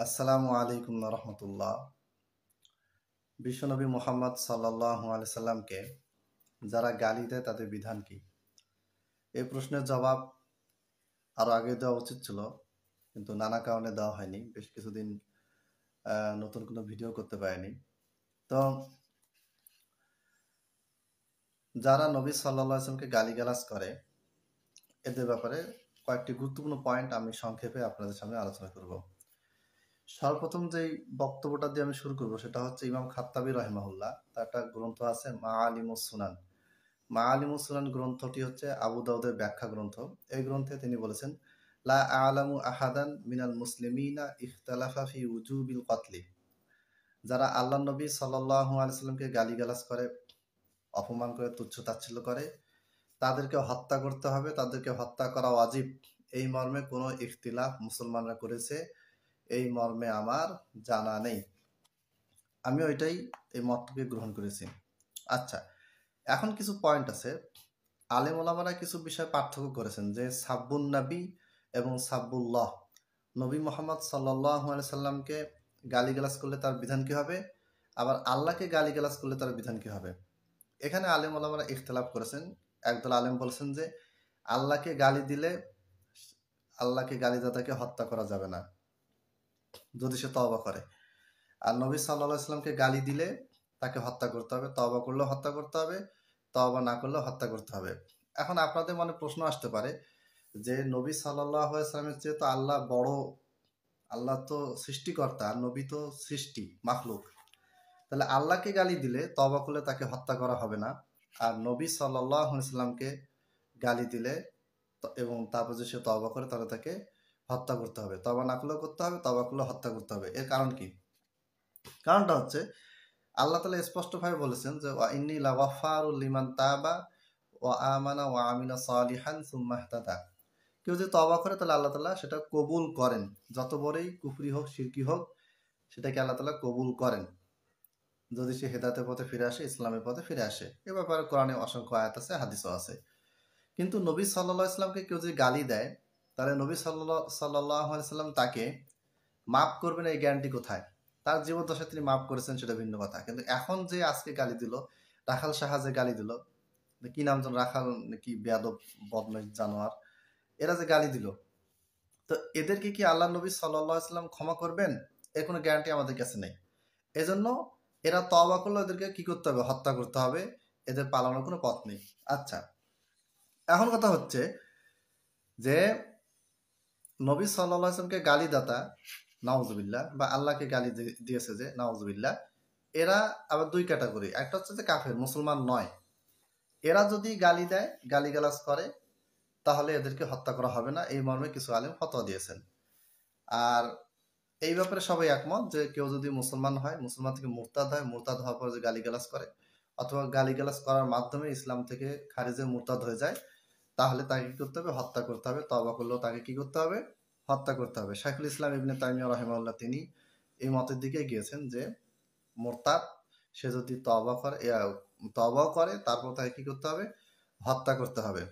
আসসালামু আলাইকুম রহমতুল্লাহ। বিশ্বনবী মুহাম্মদ সাল্লাল্লাহু আলাইহি সাল্লামকে যারা গালি দেয় তাদের বিধান কি? এই প্রশ্নের জবাব আরো আগে দেওয়া উচিত ছিল, কিন্তু নানা কারণে দেওয়া হয়নি। বেশ কিছুদিন নতুন কোনো ভিডিও করতে পারিনি। তো যারা নবী সাল্লাল্লাহু আলাইহি সাল্লামকে গালিগালাজ করে, এদের ব্যাপারে কয়েকটি গুরুত্বপূর্ণ পয়েন্ট আমি সংক্ষেপে আপনাদের সামনে আলোচনা করব। সর্বপ্রথম যেই বক্তব্যটা দিয়ে আমি শুরু করব সেটা হচ্ছে ইমাম খাত্তাবী রাহিমাহুল্লাহ, তার একটা গ্রন্থ আছে মাআলিমুস সুনান। মাআলিমুস সুনান গ্রন্থটি হচ্ছে আবু দাউদের ব্যাখ্যা গ্রন্থ। এই গ্রন্থে তিনি বলেছেন, লা আ'লামু আহাদান মিনাল মুসলিমিনা ইখতালাফা ফি উজুবিল কতলি। যারা আল্লাহর নবী সাল্লাল্লাহু আলাইহি সাল্লামকে গালিগালাজ করে, অপমান করে, তুচ্ছ-তাচ্ছিল্য করে, তাদেরকে হত্যা করতে হবে, তাদেরকে হত্যা করা ওয়াজিব, এই মর্মে কোনো ইখতিলাফ মুসলমানরা করেছে এই মর্মে আমার জানা নেই। আমি ওইটাই এই মতকে গ্রহণ করেছি। আচ্ছা, এখন কিছু পয়েন্ট আছে। আলেম ওলামারা কিছু বিষয় পার্থক্য করেছেন, যে সাব্বুন নবী এবং সাব্বুল্লাহ। নবী মোহাম্মদ সাল্লাল্লাহু আলাইহি সাল্লামকে গালিগালাজ করলে তার বিধান কি হবে, আবার আল্লাহকে গালিগালাজ করলে তার বিধান কি হবে। এখানে আলেম ওলামারা ইখতিলাফ করেছেন। একদল আলেম বলেছেন যে আল্লাহকে গালি দিলে আল্লাহকে গালিদাতাকে হত্যা করা যাবে না যদি সে তওবা করে, আর নবী সাল্লাল্লাহু আলাইহি সাল্লামকে গালি দিলে তাকে হত্যা করতে হবে, তওবা করলেও হত্যা করতে হবে, তওবা না করলেও হত্যা করতে হবে। এখন আপনাদের মনে প্রশ্ন আসতে পারে যে নবী সাল্লাল্লাহু আলাইহি সাল্লামের চেয়ে তো আল্লাহ বড়, আল্লাহ তো সৃষ্টিকর্তা আর নবী তো সৃষ্টি মাখলুক, তাহলে আল্লাহকে গালি দিলে তওবা করলে তাকে হত্যা করা হবে না, আর নবী সাল্লাল্লাহু আলাইহি সাল্লামকে গালি দিলে এবং তারপর যে সে তওবা করে তাহলে তাকে হত্যা করতে হবে, তওবা না করলেও করতে হবে, তওবা করলেও হত্যা করতে হবে। এর কারণ কি? কারণটা হচ্ছে আল্লাহ তাআলা স্পষ্টভাবে বলেছেন যে ওয়া ইন্নী লাগাফফারুল লিমান তাবা ওয়া আমানা ওয়া আমিলা সালিহান সুম্মা ইহতাদা। কেউ যদি তওবা করে তাহলে আল্লাহ তাআলা সেটা কবুল করেন, যত বড়ই কুফরি হোক, শিরকি হোক, সেটাকে আল্লাহ তাআলা কবুল করেন যদি সে হেদায়েতের পথে ফিরে আসে, ইসলামের পথে ফিরে আসে। এ ব্যাপারে কোরআনে অসংখ্য আয়াত আছে, হাদিসও আছে। কিন্তু নবী সাল্লাল্লাহু আলাইহি সাল্লামকে কেউ যদি গালি দেয়, তাহলে নবী সাল্লাল্লাহু আলাইহি সাল্লাম তাকে মাফ করবেন এই গ্যারান্টি কোথায়? তার জীবদ্দশায় তিনি মাফ করেছেন সেটা ভিন্ন কথা, কিন্তু এখন যে আজকে গালি দিল, রাখাল সাহা যে গালি দিল, কি নাম যেন, রাখাল নাকি বেয়াদব বদমাইশ জানোয়ার, এরা যে গালি দিল, তো এদেরকে কি আল্লাহ নবী সাল্লাল্লাহু আলাইহি সাল্লাম ক্ষমা করবেন? এর কোনো গ্যারান্টি আমাদের কাছে নেই। এজন্য এরা তওবা করলে এদেরকে কি করতে হবে? হত্যা করতে হবে। এদের পালানোর কোনো পথ নেই। আচ্ছা, এখন কথা হচ্ছে যে নবী সাল্লাল্লাহু আলাইহি সাল্লামকে গালিদাতা, নাউজুবিল্লাহ, বা আল্লাহকে গালি দিয়েছে যে, নাউজুবিল্লাহ, এরা আবার দুই ক্যাটাগরি। একটা হচ্ছে যে কাফের, মুসলমান নয়। এরা যদি গালি দেয়, গালিগালাজ করে, তাহলে এদেরকে হত্যা করা হবে না, এই মর্মে কিছু আলেম ফতোয়া দিয়েছেন। আর এই ব্যাপারে সবাই একমত যে কেউ যদি মুসলমান হয়, মুসলমান থেকে মুরতাদ হয়, মুরতাদ হওয়ার পর যে গালিগালাজ করে অথবা গালিগালাজ করার মাধ্যমে ইসলাম থেকে খারিজে মুরতাদ হয়ে যায়, তাহলে তাকে কি করতে হবে? হত্যা করতে হবে। তওবা করলেও তাকে কি করতে হবে? হত্যা করতে হবে। শাইখুল ইসলাম ইবনে তাইমিয়া রাহিমাহুল্লাহ তিনি এই মতের দিকে গিয়েছেন যে মুরতাদ সে যদি তওবাও করে তারপর তাকে কি করতে হবে? হত্যা করতে হবে।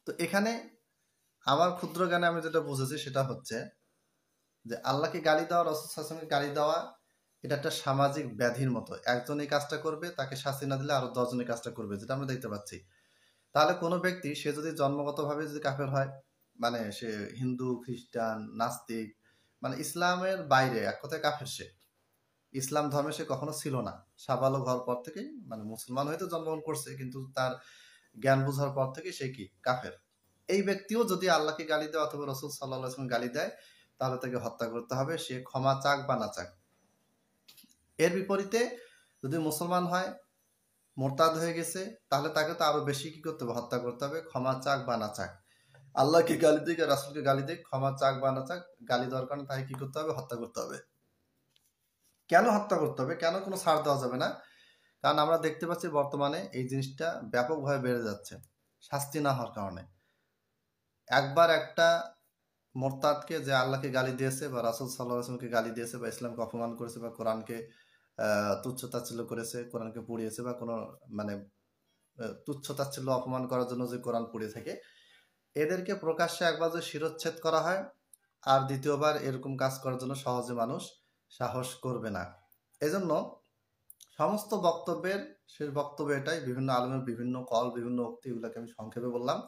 তো এখানে আমার ক্ষুদ্র জ্ঞানে আমি যেটা বুঝেছি সেটা হচ্ছে যে আল্লাহকে গালি দেওয়া, রাসূল সাল্লাল্লাহু আলাইহি ওয়াসাল্লামকে গালি দেওয়া, এটা একটা সামাজিক ব্যাধির মতো। একজন এই কাজটা করবে, তাকে শাস্তি না দিলে আরো 10 জন এই কাজটা করবে, যেটা আমরা দেখতে পাচ্ছি। তাহলে কোনো ব্যক্তি সে যদি জন্মগতভাবে যদি কাফের হয়, মানে সে হিন্দু, খ্রিস্টান, নাস্তিক, মানে ইসলামের বাইরে, এক কথায় কাফের সে, ইসলাম ধর্মে সে কখনো ছিল না, সাবালক হওয়ার পর থেকেই, মানে মুসলমান হয়তো জন্মগ্রহণ করছে কিন্তু তার জ্ঞান বোঝার পর থেকে সে কি কাফের। এই ব্যক্তিও যদি আল্লাহকে গালি দেয় অথবা রাসূল সাল্লাল্লাহু আলাইহি ওয়াসাল্লাম গালি দেয়, তাহলে তাকে হত্যা করতে হবে, সে ক্ষমা চাক বা না চাক। এর বিপরীতে যদি মুসলমান হয়, মোরতাদ হয়ে গেছে, তাহলে তাকে তো আরো বেশি কি করতে হবে? হত্যা করতে হবে, ক্ষমা চাক বা না চাক। আল্লাহকে গালি দিক, রাসূলকে গালি দিক, ক্ষমা চাক বা না চাক, গালি দেওয়ার কারণে তাকে কি করতে হবে? হত্যা করতে হবে। কেন হত্যা করতে হবে? কেন কোনো ছাড় দেওয়া যাবে না? কারণ আমরা দেখতে পাচ্ছি বর্তমানে এই জিনিসটা ব্যাপকভাবে বেড়ে যাচ্ছে শাস্তি না হওয়ার কারণে। একবার একটা মোরতাদকে, যে আল্লাহকে গালি দিয়েছে বা রাসূল সাল্লাল্লাহু আলাইহি ওয়াসাল্লামকে গালি দিয়েছে বা ইসলামকে অপমান করেছে বা কোরআনকে তুচ্ছ তাচ্ছিল্য করেছে, কোরআনকে পুড়িয়েছে বা কোনো মানে তুচ্ছ তাচ্ছিল্য অপমান করার জন্য যে কোরআন পুড়িয়ে থাকে, এদেরকে প্রকাশ্যে একবার যদি শিরচ্ছেদ করা হয়, আর দ্বিতীয়বার এরকম কাজ করার জন্য সহজে মানুষ সাহস করবে না। এজন্য সমস্ত বক্তব্যের শেষ বক্তব্য এটাই, বিভিন্ন আলেমের বিভিন্ন কল, বিভিন্ন উক্তি, এগুলোকে আমি সংক্ষেপে বললাম।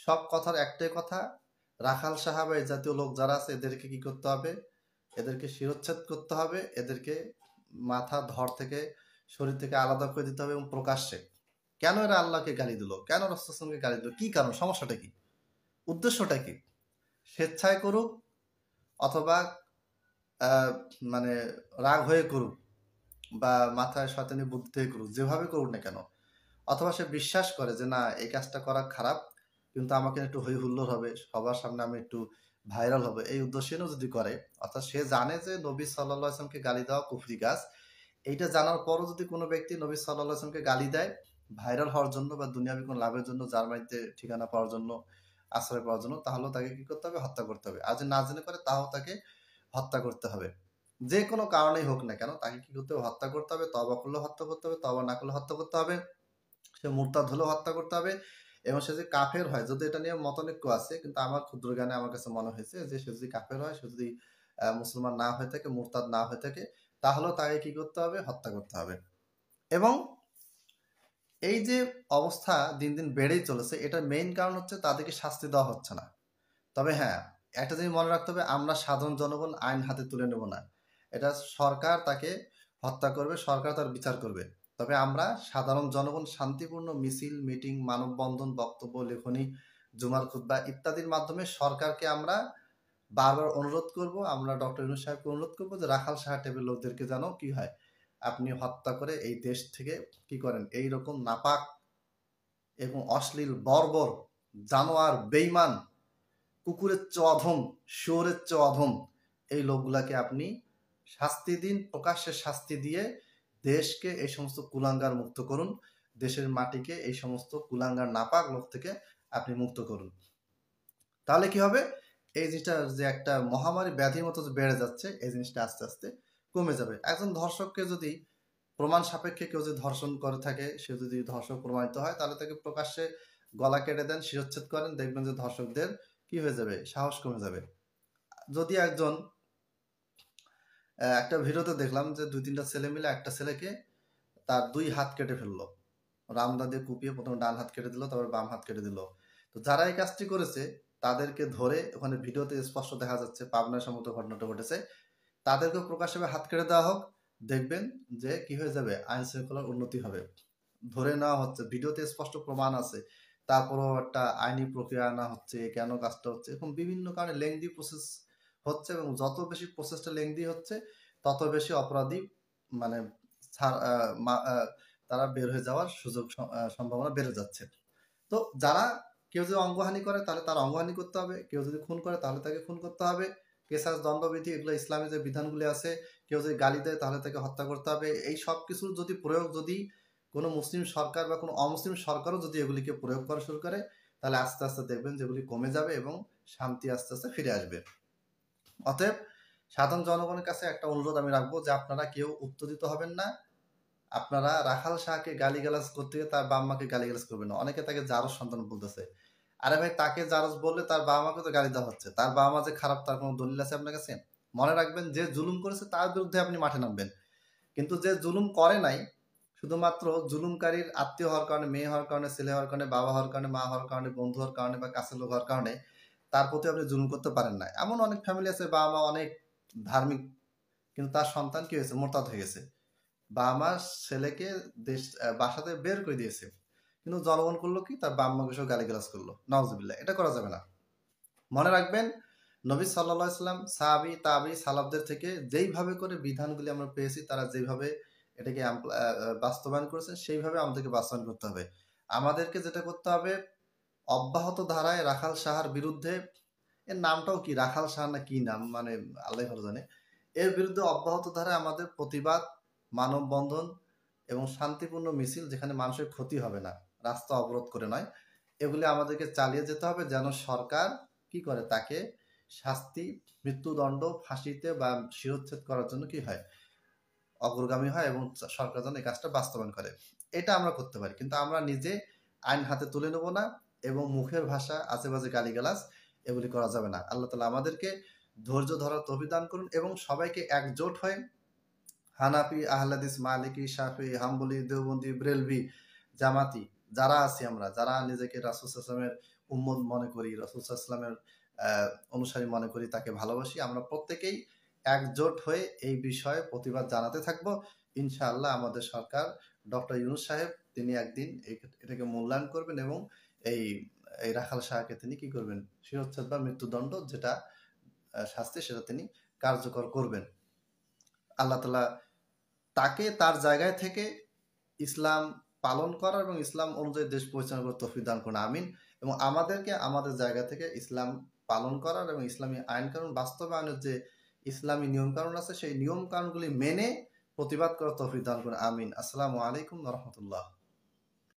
সব কথার একটাই কথা, রাখাল সাহাবা এই জাতীয় লোক যারা আছে এদেরকে কি করতে হবে? এদেরকে শিরচ্ছেদ করতে হবে, এদেরকে মাথা ধর থেকে শরীর থেকে আলাদা করে দিতে হবে এবং প্রকাশ্যে। কেন এরা আল্লাহকে গালি দিল, কেন রাসূলকে গালি দিল, কি কারণ, সমস্যাটা কি, উদ্দেশ্যটা কি? স্বেচ্ছায় করুক অথবা মানে রাগ হয়ে করুক বা মাথায় শয়তানি বুদ্ধি থেকে করুক, যেভাবে করুক না কেন, অথবা সে বিশ্বাস করে যে না এই কাজটা করা খারাপ কিন্তু আমাকে একটু হই হুল্লোড় হবে, সবার সামনে আমি একটু ভাইরাল হবে, এই উদ্দেশ্যেও যদি করে, অর্থাৎ সে জানে যে নবী সাল্লাল্লাহু আলাইহি ওয়াসাল্লামকে গালি দেওয়া কুফরি কাজ, এইটা জানার পরও যদি কোনো ব্যক্তি নবী সাল্লাল্লাহু আলাইহি ওয়াসাল্লামকে গালি দেয় ভাইরাল হওয়ার জন্য বা দুনিয়াবি কোনো লাভের জন্য, জার্মানিতে ঠিকানা পাওয়ার জন্য, আশ্রয় পাওয়ার জন্য, তাহলে তাকে কি করতে হবে? হত্যা করতে হবে। আর যদি না জেনে করে তাও তাকে হত্যা করতে হবে। যে কোনো কারণেই হোক না কেন তাকে কি করতে হবে? হত্যা করতে হবে। তওবা করলেও হত্যা করতে হবে, তওবা না করলে হত্যা করতে হবে। সে মুরতাদ হলেও হত্যা করতে হবে। এবং সে যদি কাফের হয়, যদি এটা নিয়ে মতানৈক্য আছে, কিন্তু আমার ক্ষুদ্র জ্ঞানে আমার কাছে মনে হয়েছে যে সে যদি কাফের হয়, সে যদি মুসলমান না হয়ে থাকে, মুরতাদ না হয়ে থাকে, তাহলেও তাকে কি করতে হবে? হত্যা করতে হবে। এবং এই যে অবস্থা দিন দিন বেড়েই চলেছে, এটার মেইন কারণ হচ্ছে তাদেরকে শাস্তি দেওয়া হচ্ছে না। তবে হ্যাঁ, একটা জিনিস মনে রাখতে হবে, আমরা সাধারণ জনগণ আইন হাতে তুলে নেব না। এটা সরকার তাকে হত্যা করবে, সরকার তার বিচার করবে। তবে আমরা সাধারণ জনগণ শান্তিপূর্ণ মিছিল, মিটিং, মানববন্ধন, বক্তব্য, লেখনী, জুমার খুতবা ইত্যাদির মাধ্যমে সরকারকে আমরা বারবার অনুরোধ করব, আমরা ডক্টর ইউনূস সাহেবকে অনুরোধ করব যে রাখাল সাহা টাইপের লোকদেরকে যেন কি হয়, আপনি হত্যা করে এই দেশ থেকে কি করেন, এইরকম নাপাক এবং অশ্লীল, বর্বর, জানোয়ার, বেঈমান, কুকুরের চেয়ে অধম, শুয়োরের চেয়ে অধম এই লোকগুলাকে আপনি শাস্তি দিন, প্রকাশ্যে শাস্তি দিয়ে দেশকে এই সমস্ত কুলাঙ্গার মুক্ত করুন, দেশের মাটিকে এই সমস্ত কুলাঙ্গার নাপাক লোক থেকে আপনি মুক্ত করুন। তাহলে কি হবে? এই জিনিসটা যে একটা মহামারী ব্যাধির মতো যে বেড়ে যাচ্ছে, এই জিনিসটা আস্তে আস্তে কমে যাবে। একজন ধর্ষককে যদি প্রমাণ সাপেক্ষে কেউ যদি ধর্ষণ করে থাকে, সে যদি ধর্ষক প্রমাণিত হয়, তাহলে তাকে প্রকাশ্যে গলা কেটে দেন, শিরচ্ছেদ করেন, দেখবেন যে ধর্ষকদের কি হয়ে যাবে? সাহস কমে যাবে। যদি একজন একটা ভিডিওতে দেখলাম যে ২-৩টা ছেলে মিলে একটা ছেলেকে তার ২ হাত কেটে ফেললো। রামদা দিয়ে কুপিয়ে প্রথমে ডান হাত কেটে দিল, তারপর বাম হাত কেটে দিল। তো যারা এই কাজটি করেছে তাদেরকে ধরে, ওখানে ভিডিওতে স্পষ্ট দেখা যাচ্ছে, পাবনার সম্মত ঘটনাটা ঘটেছে, তাদেরকেও প্রকাশ্যে হাত কেটে দেওয়া হোক, দেখবেন যে কি হয়ে যাবে? আইন শৃঙ্খলার উন্নতি হবে। ধরে নেওয়া হচ্ছে, ভিডিওতে স্পষ্ট প্রমাণ আছে, তারপরও একটা আইনি প্রক্রিয়া আনা হচ্ছে, কেন কাজটা হচ্ছে, এরকম বিভিন্ন কারণে লেংদি প্রসেস হচ্ছে, এবং যত বেশি প্রসেসটা লেংদি হচ্ছে তত বেশি অপরাধী মানে তারা বের হয়ে যাওয়ার সুযোগ সম্ভাবনা বেড়ে যাচ্ছে। তো যারা, কেউ যদি অঙ্গহানি করে তাহলে তার অঙ্গহানি করতে হবে, কেউ যদি খুন করে তাহলে তাকে খুন করতে হবে, কেসাস, দণ্ডবিধি, এগুলো ইসলামী যে বিধানগুলি আছে, কেউ যদি গালি দেয় তাহলে তাকে হত্যা করতে হবে। এই সব কিছুর যদি প্রয়োগ, যদি কোনো মুসলিম সরকার বা কোনো অমুসলিম সরকারও যদি এগুলিকে প্রয়োগ করা শুরু করে, তাহলে আস্তে আস্তে দেখবেন যেগুলি কমে যাবে এবং শান্তি আস্তে আস্তে ফিরে আসবে। অতএব সাধারণ জনগণের কাছে একটা অনুরোধ আমি রাখবো যে আপনারা কেউ উত্তেজিত হবেন না। আপনারা রাখাল শাহকে গালিগালাজ করতে গিয়ে তার বাবা মাকে গালিগালাজ করবেন না। অনেকে তাকে জারজ সন্তান বলতেছে। আরে ভাই, তাকে জারজ বললে তার বাবা মাকে তো গালি দেওয়া হচ্ছে। তার বাবা মা যে খারাপ তার কোনো দলিল আছে আপনার কাছে? মনে রাখবেন, যে জুলুম করেছে তার বিরুদ্ধে আপনি মাঠে নামবেন, কিন্তু যে জুলুম করে নাই, শুধুমাত্র জুলুমকারীর আত্মীয় হওয়ার কারণে, মেয়ে হওয়ার কারণে, ছেলে হওয়ার কারণে, বাবা হওয়ার কারণে, মা হওয়ার কারণে, বন্ধু হওয়ার কারণে বা কাছের লোক হওয়ার কারণে তার প্রতি আপনি জুলুম করতে পারেন না। এমন অনেক ফ্যামিলি আছে, বাবা মা অনেক ধার্মিক, কিন্তু তার সন্তান কি হয়েছে? মোরতাদ হয়ে গেছে। বাবা মা ছেলেকে বাসাতে বের করে দিয়েছে, কিন্তু জনগণ করলো কি? তার বাবা মাকে সব গালিগালাজ করলো। নাউজুবিল্লাহ, এটা করা যাবে না। মনে রাখবেন, নবী সাল্লাল্লাহু আলাইহি সাল্লাম, সাহাবী, তাবী, সালাফদের থেকে যেইভাবে করে বিধানগুলি আমরা পেয়েছি, তারা যেভাবে এটাকে বাস্তবায়ন করেছে, সেইভাবে আমাদেরকে বাস্তবায়ন করতে হবে। আমাদেরকে যেটা করতে হবে, অব্যাহত ধারায় রাখাল সাহার বিরুদ্ধে, এর নামটাও কি, রাখাল সাহা না কি নাম, মানে আল্লাহ ভালো জানে, এর বিরুদ্ধে অব্যাহত ধারায় আমাদের প্রতিবাদ, মানববন্ধন এবং শান্তিপূর্ণ মিছিল, যেখানে মানুষের ক্ষতি হবে না, রাস্তা অবরোধ করে নয়, এগুলি আমাদেরকে চালিয়ে যেতে হবে, যেন সরকার কি করে, তাকে শাস্তি, মৃত্যুদণ্ড, ফাঁসিতে বা শিরচ্ছেদ করার জন্য কি হয়, অগ্রগামী হয়, এবং সরকার যেন এই কাজটা বাস্তবায়ন করে। এটা আমরা করতে পারি, কিন্তু আমরা নিজে আইন হাতে তুলে নেব না, এবং মুখের ভাষা, আজেবাজে গালিগালাজ, এগুলি করা যাবে না। আল্লাহ তাআলা আমাদেরকে ধৈর্য ধরার তৌফিক দান করুন এবং সবাইকে একজোট হয়ে হানাফি, আহলে হাদিস, মালিকি, শাফি, হাম্বলি, দেওবন্দি, ব্রেলভি, জামাতি যারা আছি আমরা, যারা নিজেকে রাসূল সাল্লাল্লাহু আলাইহি ওয়াসাল্লামের উম্মত মনে করি, রাসূল সাল্লাল্লাহু আলাইহি ওয়াসাল্লামের অনুসারী মনে করি, তাকে ভালোবাসি, আমরা প্রত্যেকেই একজোট হয়ে এই বিষয়ে প্রতিবাদ জানাতে থাকবো। ইনশাআল্লাহ আমাদের সরকার ডক্টর ইউনূস সাহেব তিনি একদিন এটাকে মূল্যায়ন করবেন এবং এই এই রাখাল সাহাকে তিনি কি করবেন, শিরশ্ছেদ বা মৃত্যুদণ্ড যেটা শাস্তি সেটা তিনি কার্যকর করবেন। আল্লাহ তাআলা তাকে তার জায়গায় থেকে ইসলাম পালন করার এবং ইসলাম অনুযায়ী দেশ পরিচালনা করার তৌফিক দান করুন, আমিন। এবং আমাদেরকে আমাদের জায়গা থেকে ইসলাম পালন করার এবং ইসলামী আইন কানুন বাস্তবায়নের যে ইসলামী নিয়ম কানুন আছে সেই নিয়ম কানুনগুলি মেনে প্রতিবাদ করার তৌফিক দান করুন, আমিন। আসসালামু আলাইকুম ওয়া রাহমাতুল্লাহ।